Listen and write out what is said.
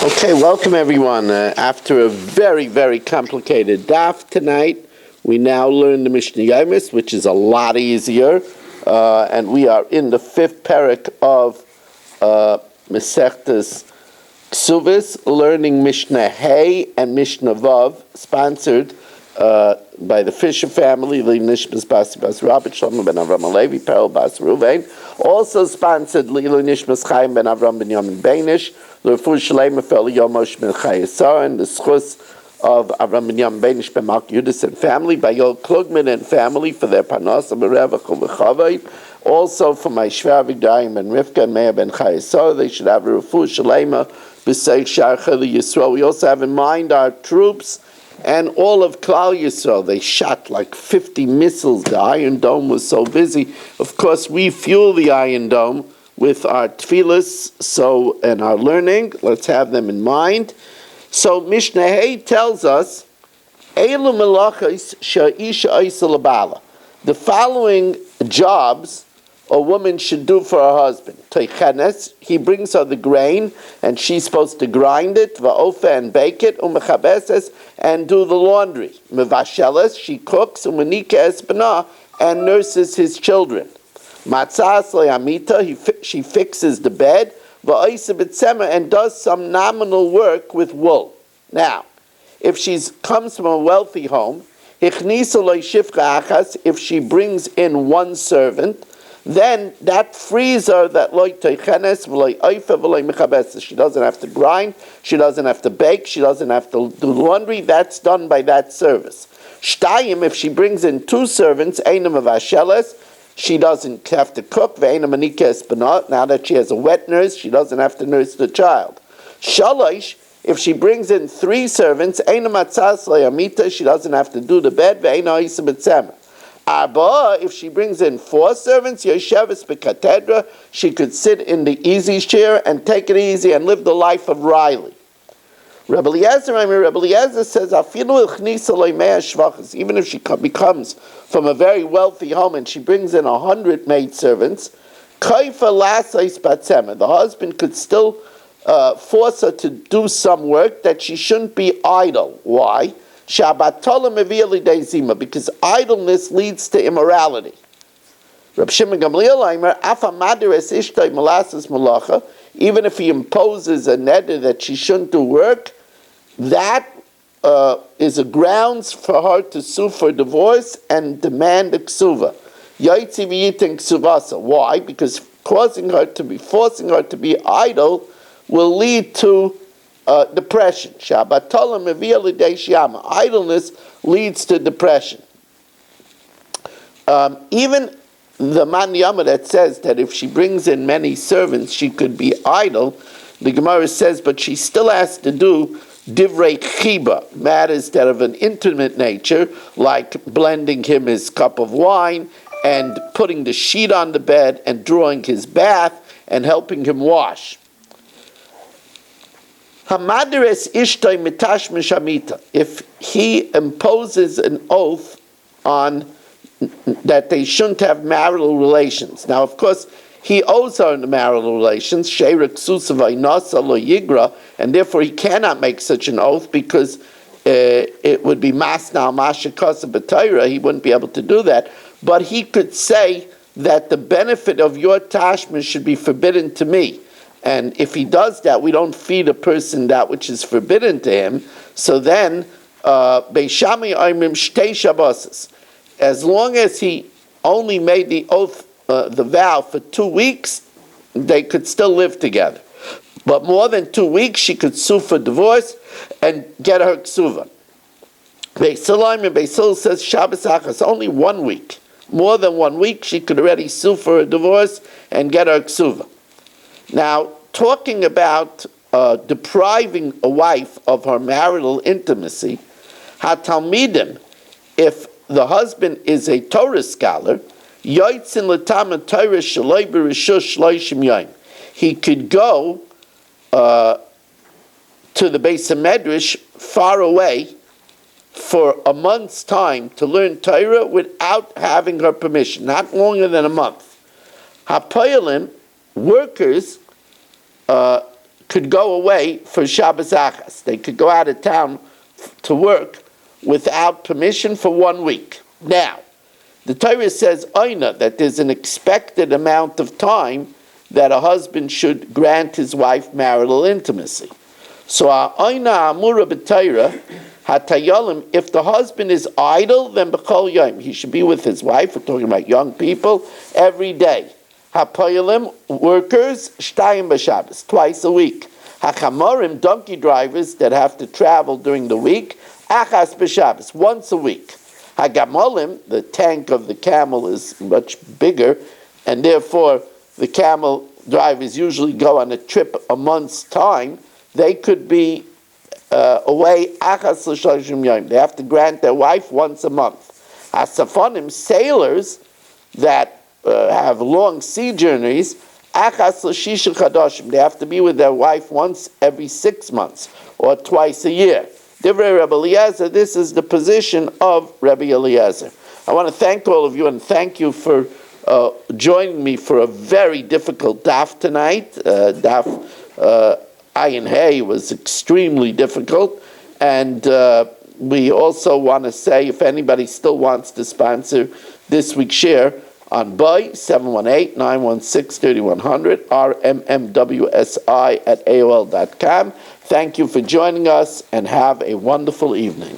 Okay, welcome everyone. After a very, very complicated daf tonight, we now learn the Mishna Yomis, which is a lot easier, and we are in the fifth parak of Masechtas Kesuvos, learning Mishnah Hey and Mishnah Vav, sponsored by the Fisher family, the Nishmas Basi Bas Rabbi Shlomo ben Avram Alevi, Perel Bas Ruvain, also sponsored Lilo Nishmas Chaim ben Avram ben Yamin Beinish, L'Refu Shalem Fel Yomosh ben Chayesar, and the schus of Avram ben Yamin Beinish ben Malk Yudis and family, by Yol Klugman and family for their panos and Berevach and Lechavay. Also for my Shver Avigdayim and Rivka and Meir ben Chayesar, they should have a Refu Shalema B'Seich Sharcha Yisrael. We also have in mind our troops and all of Klal Yisrael. They shot like 50 missiles. The Iron Dome was so busy. Of course, we fuel the Iron Dome with our tefillas and our learning. Let's have them in mind. So Mishnah Hey tells us, Eilu melachos she'isha oisa lebala. The following jobs a woman should do for her husband. Toichenes, he brings her the grain, and she's supposed to grind it, va'ofa, and bake it, umechabeses, and do the laundry. Mevasheles, she cooks, umenika esbana, and nurses his children. Matzas le'amita, she fixes the bed, va'oisa b'tzemer, and does some nominal work with wool. Now, if she comes from a wealthy home, hichnisa lo'shifcha achas, if she brings in one servant, then that frees her that loy teichenes v'loy oifa v'loy mechabes. She doesn't have to grind, she doesn't have to bake, she doesn't have to do laundry. That's done by that service. Shtayim, if she brings in two servants, einam avasheles, she doesn't have to cook. Ve'einam anika espanot. Now that she has a wet nurse, she doesn't have to nurse the child. Shalosh, if she brings in three servants, einam atzas le'amita, she doesn't have to do the bed. Ve'einam oisa b'tzemer. Arba, if she brings in four servants, Yosheves b'katedra, she could sit in the easy chair and take it easy and live the life of Riley. Rabbi Eliezer says, even if she becomes from a very wealthy home and she brings in 100 maidservants, the husband could still force her to do some work that she shouldn't be idle. Why? Because idleness leads to immorality. Reb Shimon Gamliel, even if he imposes a neder that she shouldn't do work, that is a grounds for her to sue for divorce and demand a ksuva. Why? Because forcing her to be idle will lead to depression. Idleness leads to depression. Even the Man Yama that says that if she brings in many servants, she could be idle, the Gemara says, but she still has to do divrei chiba, matters that of an intimate nature, like blending him his cup of wine, and putting the sheet on the bed, and drawing his bath, and helping him wash. If he imposes an oath on that they shouldn't have marital relations. Now, of course, he owes her the marital relations, and therefore he cannot make such an oath because it would be masna mashakasa b'Torah. He wouldn't be able to do that. But he could say that the benefit of your tashma should be forbidden to me. And if he does that, we don't feed a person that which is forbidden to him. So then, Beishami Aimrim Shtei Shabbos, as long as he only made the oath, the vow for 2 weeks, they could still live together. But more than 2 weeks, she could sue for divorce and get her ksuva. Beis Hillel says Shabbos Achas, only 1 week. More than 1 week, she could already sue for a divorce and get her ksuva. Now, talking about depriving a wife of her marital intimacy, hatalmidim, if the husband is a Torah scholar, yotzin l'tama Torah shaloi b'rishush shloishim yom. He could go to the Beis Medrash far away for a month's time to learn Torah without having her permission, not longer than a month. Hapoyalim, workers, could go away for Shabbos Achas. They could go out of town to work without permission for 1 week. Now, the Torah says, Oina, that there's an expected amount of time that a husband should grant his wife marital intimacy. So, Oina Amura B'Torah, Hatayolim, if the husband is idle, then B'chol Yom, he should be with his wife, we're talking about young people, every day. Hapoyalim, workers, Shtayim B'Shabbos, twice a week. Hachamorim, donkey drivers that have to travel during the week, Achas B'Shabbos, once a week. Hagamolim, the tank of the camel is much bigger, and therefore the camel drivers usually go on a trip a month's time. They could be away Achas L'Shloshim Yom. They have to grant their wife once a month. Hasafonim, sailors that have long sea journeys, Achas L'Shisha Chadoshim. They have to be with their wife once every 6 months or twice a year. Divrei Rebbe Eliezer, this is the position of Rebbe Eliezer. I want to thank all of you and thank you for joining me for a very difficult daf tonight. Daf Ayin Hey was extremely difficult, and we also want to say if anybody still wants to sponsor this week's share on Boy 718-916-3100 rmmwsi@aol.com. Thank you for joining us and have a wonderful evening.